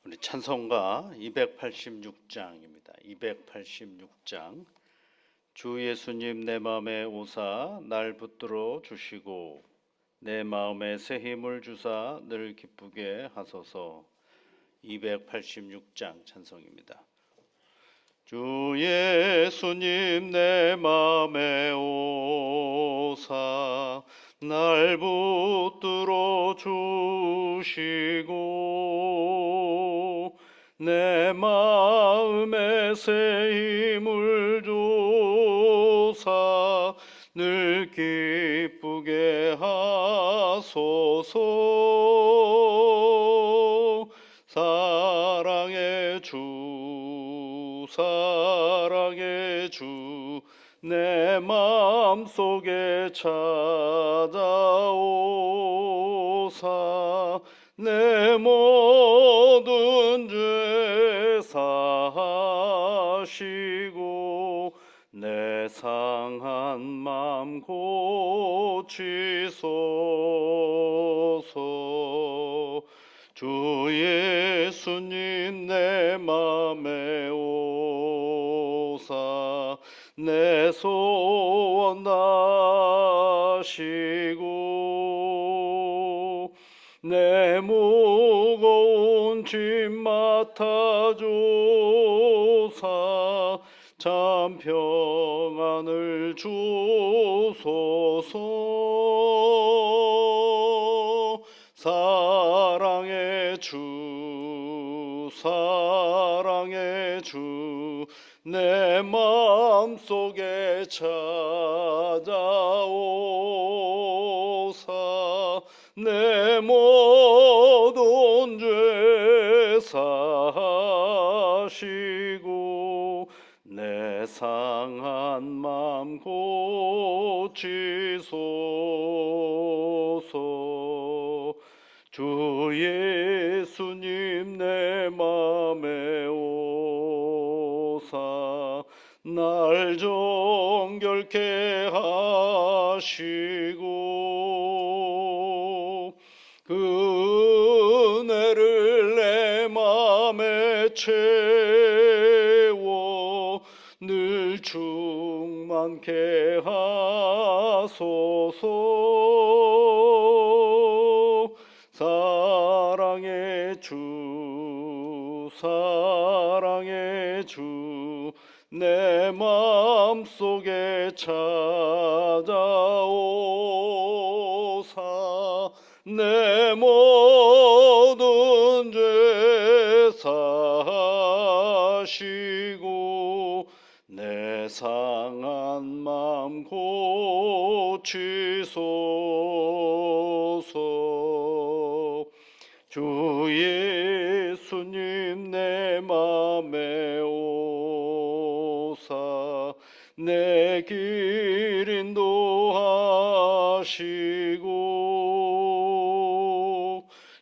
우리 찬송가 286장입니다. 286장. 주 예수님 내 마음에 오사 날 붙들어 주시고 내 마음에 새 힘을 주사 늘 기쁘게 하소서. 286장 찬송입니다. 주 예수님 내 마음에 오사 날 붙들어 주시고 내 마음에 새 힘을 주사 늘 기쁘게 하소서. 사랑의 주 사랑의 주 내 마음속에 찾아오사 내 모든 죄 사하시고 내 상한 맘 고치소서. 주 예수님 내 맘에 오사 내 소원 다시고 내 무거운 짐 맡아주사 참 평안을 주소서. 사랑의 주 사랑의 주 내 마음속에 찾아오사 내 모든 죄 사하시고 내 상한 맘 고치소서. 주 예수님 내 맘에 오사 날 정결케 하시고 그 은혜를 내 맘에 채워 늘 충만케 하소서. 사랑의 주 사랑의 주 내 마음속에 찾아오사 내 모든 죄 사하시고 내 상한 맘 고치소서. 주 예수님 내 맘에 오사 내 길 인도하시고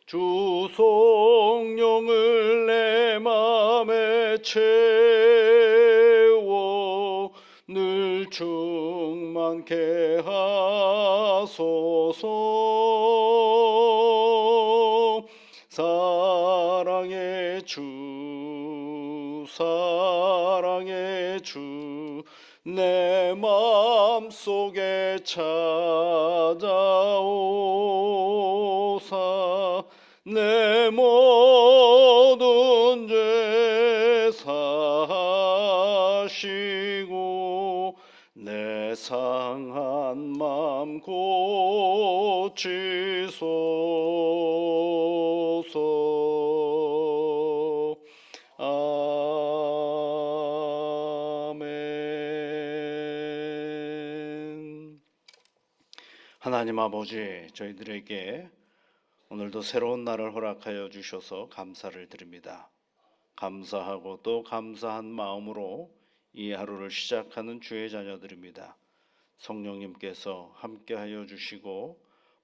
주 성령을 내 맘에 채워 늘 충만케 하소서. 사랑의 주 사랑의 주 내 마음속에 찾아오사 내 모든 죄 사하시고 내 상한 맘 고치소서. 아멘. 하나님 아버지, 저희들에게 오늘도 새로운 날을 허락하여 주셔서 감사를 드립니다. 감사하고 또 감사한 마음으로 이 하루를 시작하는 주의 자녀들입니다. 성령님께서 함께하여 주시고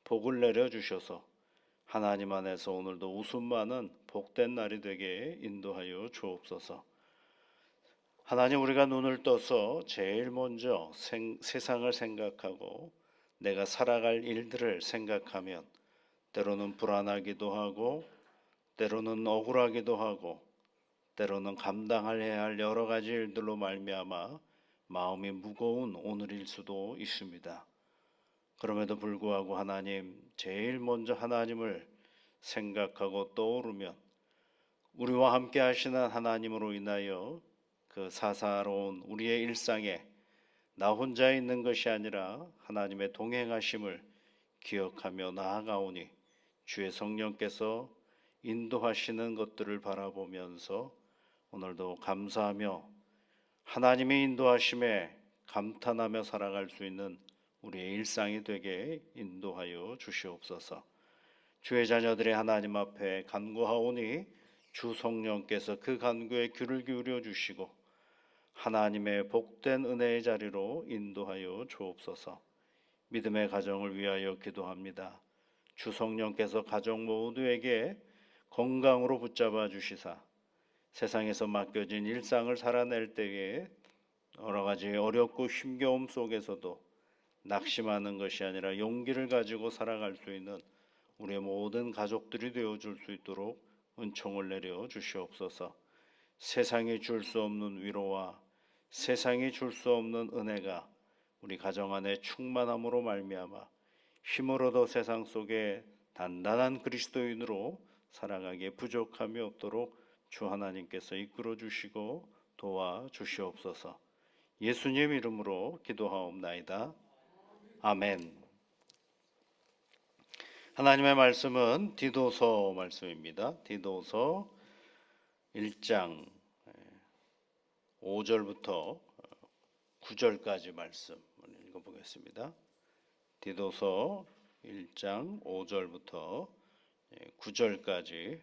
복을 내려 주셔서 하나님 안에서 오늘도 웃음 많은 복된 날이 되게 인도하여 주옵소서. 하나님, 우리가 눈을 떠서 제일 먼저 세상을 생각하고 내가 살아갈 일들을 생각하면 때로는 불안하기도 하고 때로는 억울하기도 하고 때로는 감당해야 할 여러 가지 일들로 말미암아 마음이 무거운 오늘일 수도 있습니다. 그럼에도 불구하고 하나님, 제일 먼저 하나님을 생각하고 떠오르면 우리와 함께 하시는 하나님으로 인하여 그 사사로운 우리의 일상에 나 혼자 있는 것이 아니라 하나님의 동행하심을 기억하며 나아가오니 주의 성령께서 인도하시는 것들을 바라보면서 오늘도 감사하며 하나님의 인도하심에 감탄하며 살아갈 수 있는 우리의 일상이 되게 인도하여 주시옵소서. 주의 자녀들의 하나님 앞에 간구하오니 주 성령께서 그 간구에 귀를 기울여 주시고 하나님의 복된 은혜의 자리로 인도하여 주옵소서. 믿음의 가정을 위하여 기도합니다. 주 성령께서 가정 모두에게 건강으로 붙잡아 주시사 세상에서 맡겨진 일상을 살아낼 때에 여러 가지 어렵고 힘겨움 속에서도 낙심하는 것이 아니라 용기를 가지고 살아갈 수 있는 우리의 모든 가족들이 되어줄 수 있도록 은총을 내려 주시옵소서. 세상이 줄 수 없는 위로와 세상이 줄 수 없는 은혜가 우리 가정 안에 충만함으로 말미암아 힘을 얻어 세상 속에 단단한 그리스도인으로 살아가기에 부족함이 없도록 주 하나님께서 이끌어 주시고 도와 주시옵소서. 예수님 이름으로 기도하옵나이다. 아멘. 하나님의 말씀은 디도서 말씀입니다. 디도서 1장 5절부터 9절까지 말씀을 읽어보겠습니다. 디도서 1장 5절부터 9절까지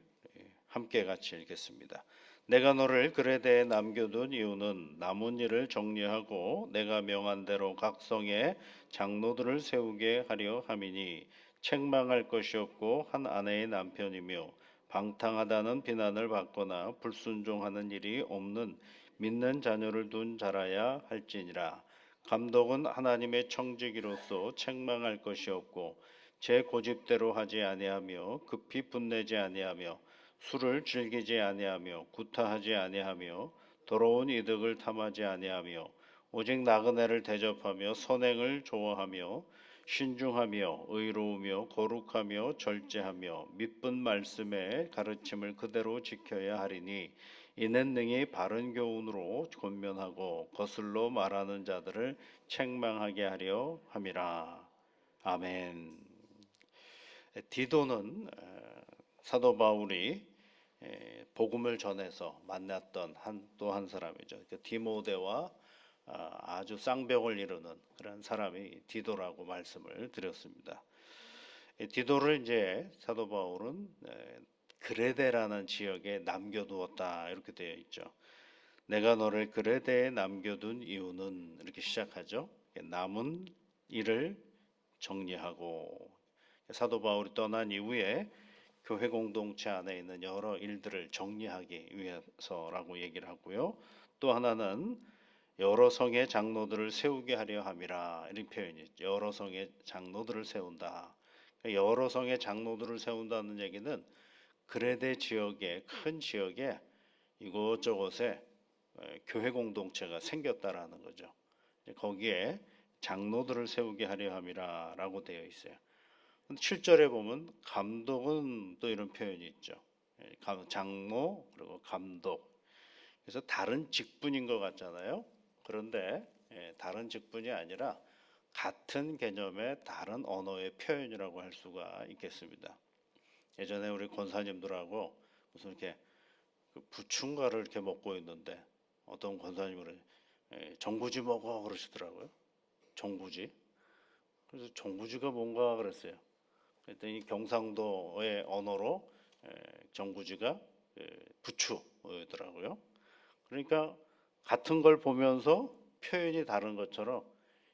함께 같이 읽겠습니다. 내가 너를 그레데에 남겨둔 이유는 남은 일을 정리하고 내가 명한 대로 각 성에 장로들을 세우게 하려 함이니 책망할 것이 없고 한 아내의 남편이며 방탕하다는 비난을 받거나 불순종하는 일이 없는 믿는 자녀를 둔 자라야 할지니라. 감독은 하나님의 청지기로서 책망할 것이 없고 제 고집대로 하지 아니하며 급히 분내지 아니하며 술을 즐기지 아니하며 구타하지 아니하며 더러운 이득을 탐하지 아니하며 오직 나그네를 대접하며 선행을 좋아하며 신중하며 의로우며 거룩하며 절제하며 믿은 말씀의 가르침을 그대로 지켜야 하리니 이는 능히 바른 교훈으로 권면하고 거슬러 말하는 자들을 책망하게 하려 함이라. 아멘. 디도는 사도 바울이 복음을 전해서 만났던 또 한 사람이죠. 디모데와 아주 쌍벽을 이루는 그런 사람이 디도라고 말씀을 드렸습니다. 디도를 이제 사도 바울은 그레데라는 지역에 남겨두었다 이렇게 되어 있죠. 내가 너를 그레데에 남겨둔 이유는 이렇게 시작하죠. 남은 일을 정리하고 사도 바울이 떠난 이후에 교회 공동체 안에 있는 여러 일들을 정리하기 위해서라고 얘기를 하고요. 또 하나는 여러 성의 장로들을 세우게 하려 함이라 이런 표현이 있죠. 여러 성의 장로들을 세운다. 여러 성의 장로들을 세운다는 얘기는 그레데 지역에 큰 지역에 이곳저곳에 교회 공동체가 생겼다라는 거죠. 거기에 장로들을 세우게 하려 함이라라고 되어 있어요. 7절에 보면 감독은 또 이런 표현이 있죠. 장로 그리고 감독. 그래서 다른 직분인 것 같잖아요. 그런데 다른 직분이 아니라 같은 개념의 다른 언어의 표현이라고 할 수가 있겠습니다. 예전에 우리 권사님들하고 무슨 이렇게 부충가를 이렇게 먹고 있는데 어떤 권사님은 정구지 먹어 그러시더라고요. 정구지. 그래서 정구지가 뭔가 그랬어요. 그랬더니 경상도의 언어로 정구지가 부추더라고요. 그러니까 같은 걸 보면서 표현이 다른 것처럼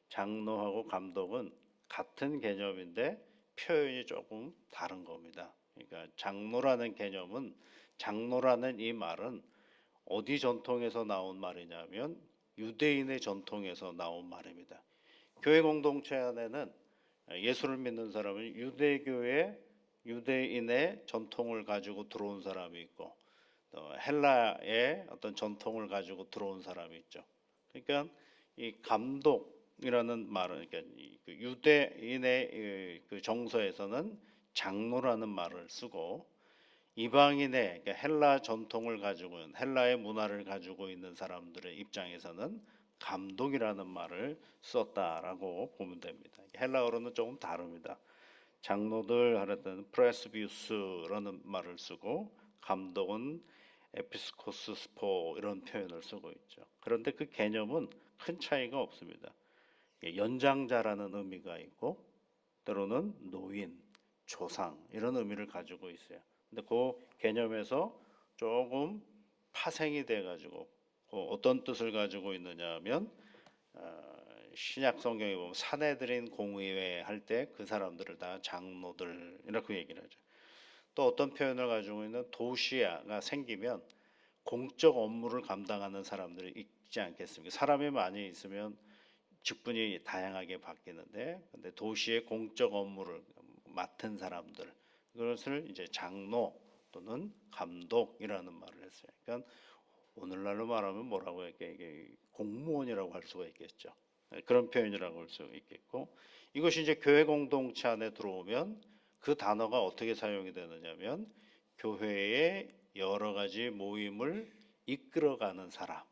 장로하고 감독은 같은 개념인데 표현이 조금 다른 겁니다. 그러니까 장로라는 개념은 장로라는 이 말은 어디 전통에서 나온 말이냐면 유대인의 전통에서 나온 말입니다. 교회 공동체 안에는 예수를 믿는 사람은 유대교의 유대인의 전통을 가지고 들어온 사람이 있고 또 헬라의 어떤 전통을 가지고 들어온 사람이 있죠. 그러니까 이 감독이라는 말은 그러니까 그 유대인의 그 정서에서는 장로라는 말을 쓰고 이방인의 그러니까 헬라 전통을 가지고 있는 헬라의 문화를 가지고 있는 사람들의 입장에서는 감독이라는 말을 썼다라고 보면 됩니다. 헬라어로는 조금 다릅니다. 장로들 하려던 프레스비우스라는 말을 쓰고 감독은 에피스코스 스포 이런 표현을 쓰고 있죠. 그런데 그 개념은 큰 차이가 없습니다. 연장자라는 의미가 있고 때로는 노인, 조상 이런 의미를 가지고 있어요. 근데 그 개념에서 조금 파생이 돼 가지고 어떤 뜻을 가지고 있느냐 하면 신약 성경에 보면 사내들인 공의회 할 때 그 사람들을 다 장로들 이렇게 얘기를 하죠. 또 어떤 표현을 가지고 있는 도시가 생기면 공적 업무를 감당하는 사람들이 있지 않겠습니까? 사람이 많이 있으면 직분이 다양하게 바뀌는데 근데 도시의 공적 업무를 맡은 사람들 그것을 이제 장로 또는 감독이라는 말을 했어요. 그러니까 오늘날로 말하면 뭐라고 할까 이게 공무원이라고 할 수가 있겠죠. 그런 표현이라고 할 수 있겠고 이것이 이제 교회 공동체 안에 들어오면 그 단어가 어떻게 사용이 되느냐면 교회의 여러 가지 모임을 이끌어가는 사람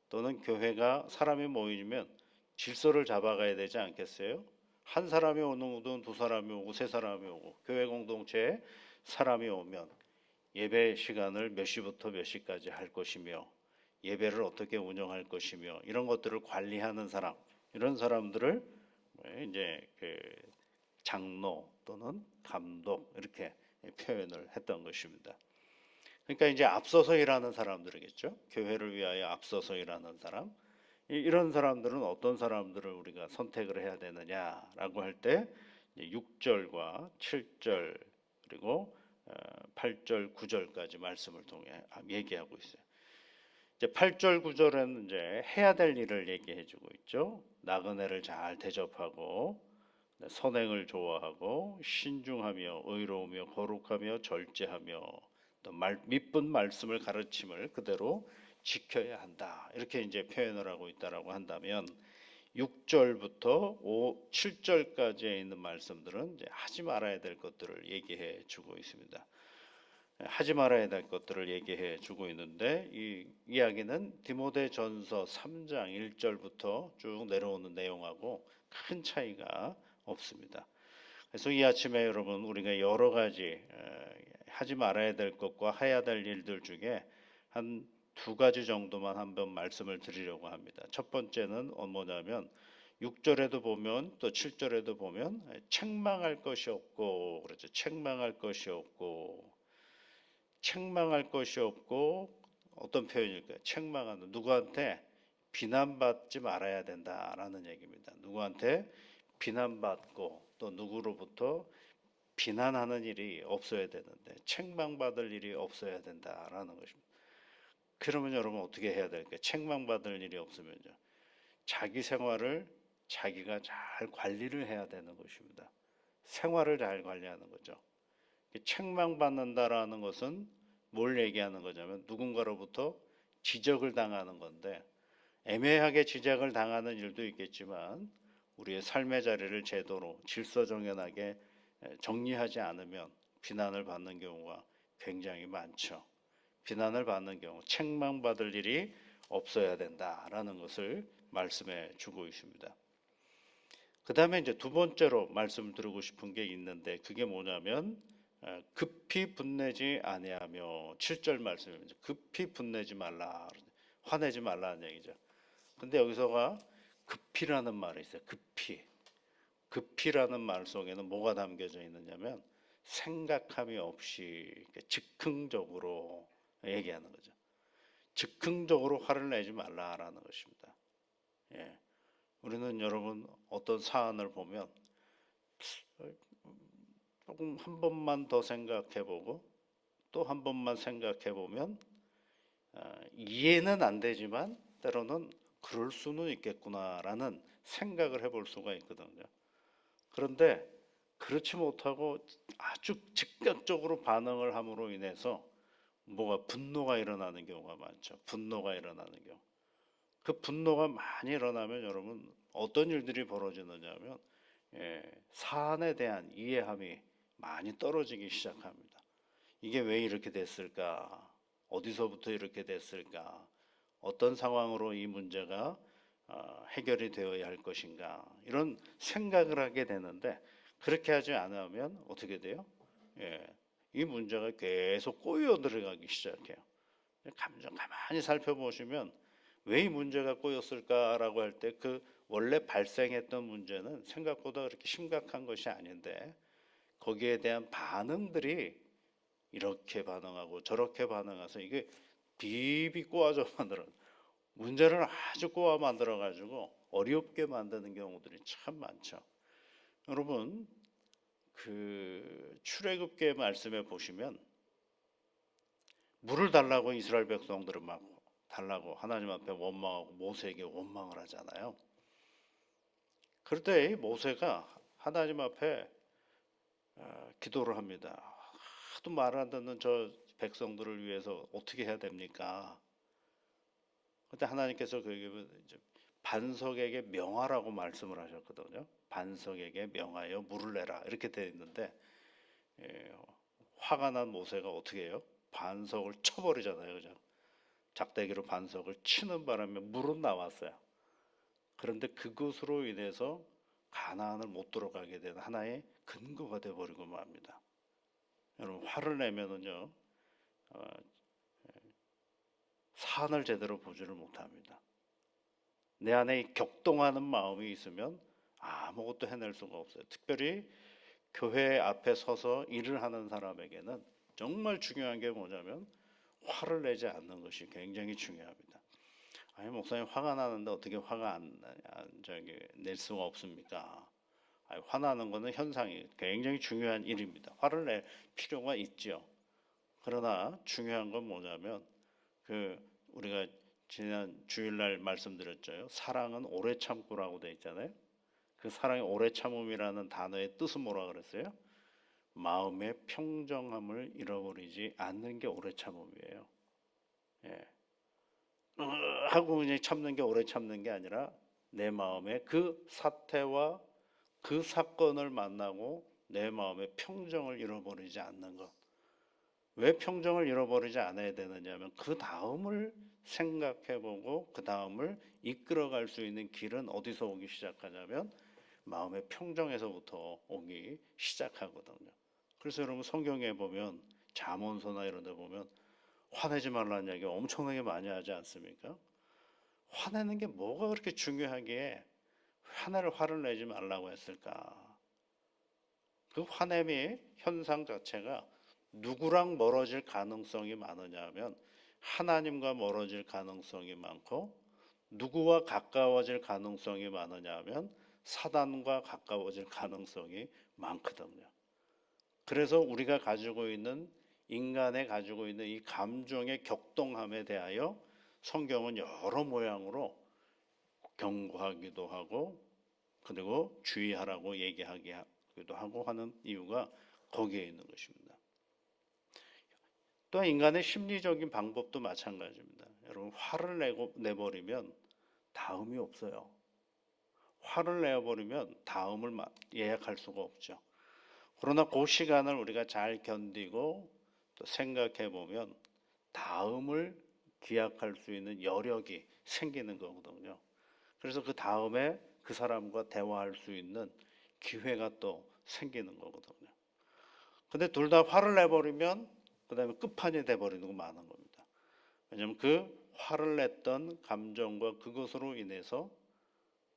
또는 교회가 사람이 모이면 질서를 잡아가야 되지 않겠어요? 한 사람이 오는 두 사람이 오고 세 사람이 오고 교회 공동체에 사람이 오면 예배 시간을 몇 시부터 몇 시까지 할 것이며 예배를 어떻게 운영할 것이며 이런 것들을 관리하는 사람 이런 사람들을 이제 그 장로 또는 감독 이렇게 표현을 했던 것입니다. 그러니까 이제 앞서서 일하는 사람들이겠죠. 교회를 위하여 앞서서 일하는 사람. 이런 사람들은 어떤 사람들을 우리가 선택을 해야 되느냐라고 할 때 6절과 7절 그리고 8절, 9절까지 말씀을 통해 얘기하고 있어요. 이제 8절, 9절은 이제 해야 될 일을 얘기해 주고 있죠. 나그네를 잘 대접하고 선행을 좋아하고 신중하며 의로우며 거룩하며 절제하며 또 믿은 말씀을 가르침을 그대로 지켜야 한다. 이렇게 이제 표현을 하고 있다라고 한다면 6절부터 7절까지에 있는 말씀들은 이제 하지 말아야 될 것들을 얘기해 주고 있습니다. 하지 말아야 될 것들을 얘기해 주고 있는데 이 이야기는 디모데전서 3장 1절부터 쭉 내려오는 내용하고 큰 차이가 없습니다. 그래서 이 아침에 여러분 우리가 여러 가지 하지 말아야 될 것과 해야 될 일들 중에 한 두 가지 정도만 한번 말씀을 드리려고 합니다. 첫 번째는 뭐냐면 6절에도 보면 또 7절에도 보면 책망할 것이 없고 그렇죠. 책망할 것이 없고 책망할 것이 없고 어떤 표현일까요? 책망하는 누구한테 비난받지 말아야 된다라는 얘기입니다. 누구한테 비난받고 또 누구로부터 비난하는 일이 없어야 되는데 책망받을 일이 없어야 된다라는 것입니다. 그러면 여러분 어떻게 해야 될까요? 책망받을 일이 없으면요. 자기 생활을 자기가 잘 관리를 해야 되는 것입니다. 생활을 잘 관리하는 거죠. 책망받는다라는 것은 뭘 얘기하는 거냐면 누군가로부터 지적을 당하는 건데 애매하게 지적을 당하는 일도 있겠지만 우리의 삶의 자리를 제대로 질서정연하게 정리하지 않으면 비난을 받는 경우가 굉장히 많죠. 비난을 받는 경우 책망받을 일이 없어야 된다라는 것을 말씀해 주고 있습니다. 그 다음에 이제 두 번째로 말씀을 드리고 싶은 게 있는데 그게 뭐냐면 급히 분내지 아니하며 7절 말씀입니다. 급히 분내지 말라 화내지 말라는 얘기죠. 근데 여기서가 급히라는 말이 있어요. 급히라는 말 속에는 뭐가 담겨져 있느냐면 생각함이 없이 즉흥적으로 얘기하는 거죠. 즉흥적으로 화를 내지 말라라는 것입니다. 예. 우리는 여러분 어떤 사안을 보면 조금 한 번만 더 생각해보고 또 한 번만 생각해보면 이해는 안 되지만 때로는 그럴 수는 있겠구나라는 생각을 해볼 수가 있거든요. 그런데 그렇지 못하고 아주 즉각적으로 반응을 함으로 인해서 뭐가 분노가 일어나는 경우가 많죠. 분노가 일어나는 경우. 그 분노가 많이 일어나면 여러분 어떤 일들이 벌어지느냐면 사안에 대한 이해함이 많이 떨어지기 시작합니다. 이게 왜 이렇게 됐을까? 어디서부터 이렇게 됐을까? 어떤 상황으로 이 문제가 해결이 되어야 할 것인가? 이런 생각을 하게 되는데 그렇게 하지 않으면 어떻게 돼요? 이 문제가 계속 꼬여 들어가기 시작해요. 감정 가만히 살펴보시면 왜 이 문제가 꼬였을까라고 할 때 그 원래 발생했던 문제는 생각보다 그렇게 심각한 것이 아닌데 거기에 대한 반응들이 이렇게 반응하고 저렇게 반응해서 이게 비비 꼬아져 만들어 문제를 아주 꼬아 만들어 가지고 어렵게 만드는 경우들이 참 많죠. 여러분 그 출애굽기 말씀에 보시면 물을 달라고 이스라엘 백성들은 막 달라고 하나님 앞에 원망하고 모세에게 원망을 하잖아요. 그럴 때 모세가 하나님 앞에 기도를 합니다. 하도 말 안 듣는 저 백성들을 위해서 어떻게 해야 됩니까? 그때 하나님께서 그에게 이제 반석에게 명하라고 말씀을 하셨거든요. 반석에게 명하여 물을 내라 이렇게 되어 있는데 화가 난 모세가 어떻게 해요? 반석을 쳐버리잖아요, 그죠? 작대기로 반석을 치는 바람에 물은 나왔어요. 그런데 그것으로 인해서 가나안을 못 들어가게 된 하나의 근거가 되어버리고 맙니다. 여러분 화를 내면은요 산을 제대로 보지를 못합니다. 내 안에 격동하는 마음이 있으면 아무것도 해낼 수가 없어요. 특별히 교회 앞에 서서 일을 하는 사람에게는 정말 중요한 게 뭐냐면 화를 내지 않는 것이 굉장히 중요합니다. 아니 목사님 화가 나는데 어떻게 화가 낼 수가 없습니까? 아니, 화나는 것은 현상이 굉장히 중요한 일입니다. 화를 낼 필요가 있죠. 그러나 중요한 건 뭐냐면 그 우리가 지난 주일날 말씀드렸죠. 사랑은 오래 참고라고 돼 있잖아요. 그 사랑의 오래 참음이라는 단어의 뜻은 뭐라 그랬어요? 마음의 평정함을 잃어버리지 않는 게 오래 참음이에요. 예. 하고 그냥 참는 게 오래 참는 게 아니라 내 마음에 그 사태와 그 사건을 만나고 내 마음의 평정을 잃어버리지 않는 것. 왜 평정을 잃어버리지 않아야 되느냐면 그 다음을 생각해보고 그 다음을 이끌어갈 수 있는 길은 어디서 오기 시작하냐면 마음의 평정에서부터 오기 시작하거든요. 그래서 여러분 성경에 보면 잠언서나 이런 데 보면 화내지 말라는 이야기 엄청나게 많이 하지 않습니까? 화내는 게 뭐가 그렇게 중요하기에 화를 내지 말라고 했을까? 그 화냄의 현상 자체가 누구랑 멀어질 가능성이 많으냐 하면 하나님과 멀어질 가능성이 많고 누구와 가까워질 가능성이 많으냐 하면 사단과 가까워질 가능성이 많거든요. 그래서 우리가 가지고 있는 인간의 가지고 있는 이 감정의 격동함에 대하여 성경은 여러 모양으로 경고하기도 하고 그리고 주의하라고 얘기하기도 하고 하는 이유가 거기에 있는 것입니다. 또한 인간의 심리적인 방법도 마찬가지입니다. 여러분 화를 내버리면 다음이 없어요. 화를 내버리면 다음을 예약할 수가 없죠. 그러나 그 시간을 우리가 잘 견디고 또 생각해 보면 다음을 기약할 수 있는 여력이 생기는 거거든요. 그래서 그 다음에 그 사람과 대화할 수 있는 기회가 또 생기는 거거든요. 근데 둘 다 화를 내버리면 그 다음에 끝판이 돼버리는 거 많은 겁니다. 왜냐하면 그 화를 냈던 감정과 그것으로 인해서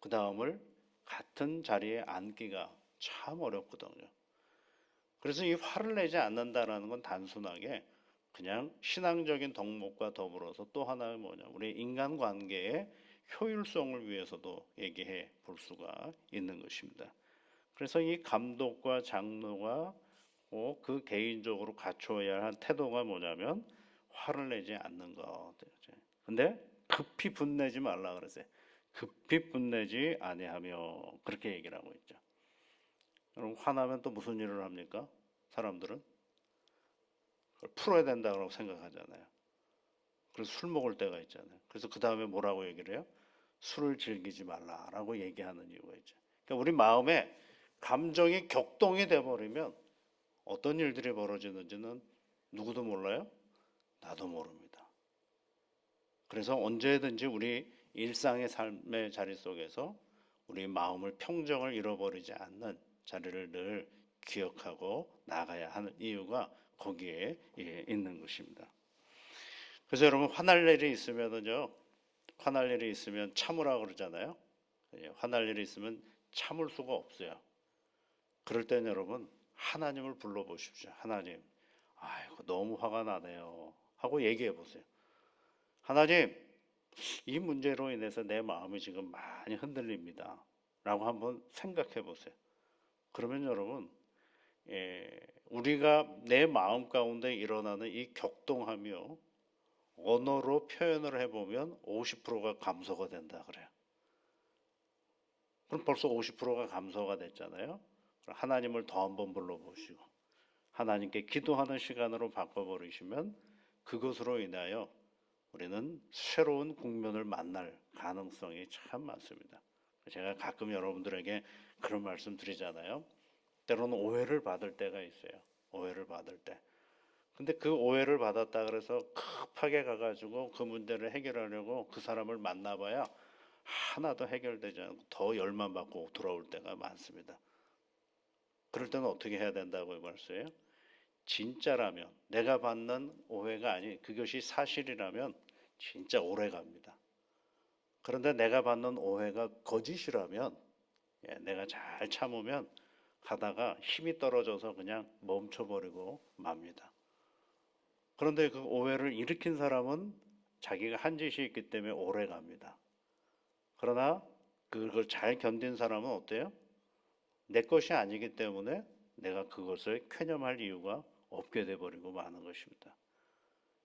그 다음을 같은 자리에 앉기가 참 어렵거든요. 그래서 이 화를 내지 않는다라는 건 단순하게 그냥 신앙적인 덕목과 더불어서 또 하나는 뭐냐 우리 인간관계의 효율성을 위해서도 얘기해 볼 수가 있는 것입니다. 그래서 이 감독과 장로가 그 개인적으로 갖춰야 할 태도가 뭐냐면 화를 내지 않는 것. 근데 급히 분내지 말라 그랬어요. 급히 분내지 아니하며 그렇게 얘기를 하고 있죠. 여러분 화나면 또 무슨 일을 합니까? 사람들은 그걸 풀어야 된다고 생각하잖아요. 그래서 술 먹을 때가 있잖아요. 그래서 그 다음에 뭐라고 얘기를 해요? 술을 즐기지 말라라고 얘기하는 이유가 있죠. 그러니까 우리 마음에 감정이 격동이 돼버리면 어떤 일들이 벌어지는지는 누구도 몰라요? 나도 모릅니다. 그래서 언제든지 우리 일상의 삶의 자리 속에서 우리 마음을 평정을 잃어버리지 않는 자리를 늘 기억하고 나가야 하는 이유가 거기에 있는 것입니다. 그래서 여러분 화날 일이 있으면은요, 화날 일이 있으면 참으라 그러잖아요. 화날 일이 있으면 참을 수가 없어요. 그럴 땐 여러분 하나님을 불러보십시오. 하나님, 아이고 너무 화가 나네요 하고 얘기해 보세요. 하나님, 이 문제로 인해서 내 마음이 지금 많이 흔들립니다 라고 한번 생각해 보세요. 그러면 여러분 우리가 내 마음 가운데 일어나는 이 격동함이요, 언어로 표현을 해보면 50%가 감소가 된다 그래요. 그럼 벌써 50%가 감소가 됐잖아요. 하나님을 더 한번 불러보시고 하나님께 기도하는 시간으로 바꿔버리시면 그것으로 인하여 우리는 새로운 국면을 만날 가능성이 참 많습니다. 제가 가끔 여러분들에게 그런 말씀 드리잖아요. 때로는 오해를 받을 때가 있어요. 오해를 받을 때. 근데 그 오해를 받았다 그래서 급하게 가가지고 그 문제를 해결하려고 그 사람을 만나봐야 하나도 해결되지 않고 더 열만 받고 돌아올 때가 많습니다. 그럴 때는 어떻게 해야 된다고 말씀해요? 진짜라면, 내가 받는 오해가 아닌 그것이 사실이라면 진짜 오래 갑니다. 그런데 내가 받는 오해가 거짓이라면, 내가 잘 참으면 가다가 힘이 떨어져서 그냥 멈춰버리고 맙니다. 그런데 그 오해를 일으킨 사람은 자기가 한 짓이 있기 때문에 오래 갑니다. 그러나 그걸 잘 견딘 사람은 어때요? 내 것이 아니기 때문에 내가 그것을 쾌념할 이유가 없게 돼버리고 마는 것입니다.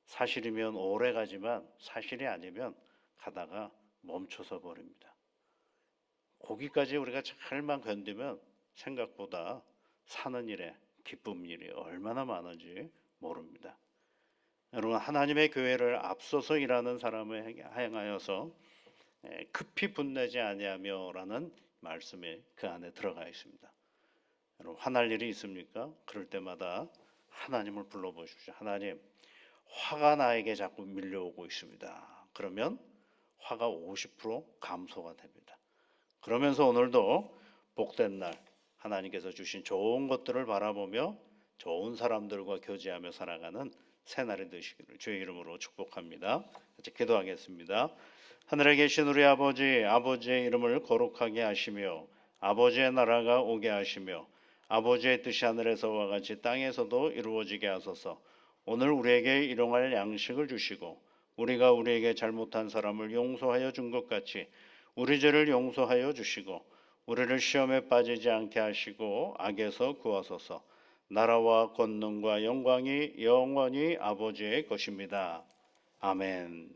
사실이면 오래 가지만 사실이 아니면 가다가 멈춰서 버립니다. 거기까지 우리가 잘만 견디면 생각보다 사는 일에 기쁨 일이 얼마나 많은지 모릅니다. 여러분, 하나님의 교회를 앞서서 일하는 사람을 향하여서 급히 분내지 아니하며라는 말씀이 그 안에 들어가 있습니다. 여러분, 화날 일이 있습니까? 그럴 때마다 하나님을 불러보십시오. 하나님, 화가 나에게 자꾸 밀려오고 있습니다. 그러면 화가 50% 감소가 됩니다. 그러면서 오늘도 복된 날 하나님께서 주신 좋은 것들을 바라보며 좋은 사람들과 교제하며 살아가는 새날이 되시기를 주의 이름으로 축복합니다. 같이 기도하겠습니다. 하늘에 계신 우리 아버지, 아버지의 이름을 거룩하게 하시며 아버지의 나라가 오게 하시며 아버지의 뜻이 하늘에서와 같이 땅에서도 이루어지게 하소서. 오늘 우리에게 일용할 양식을 주시고 우리가 우리에게 잘못한 사람을 용서하여 준 것 같이 우리 죄를 용서하여 주시고 우리를 시험에 빠지지 않게 하시고 악에서 구하소서. 나라와 권능과 영광이 영원히 아버지의 것입니다. 아멘.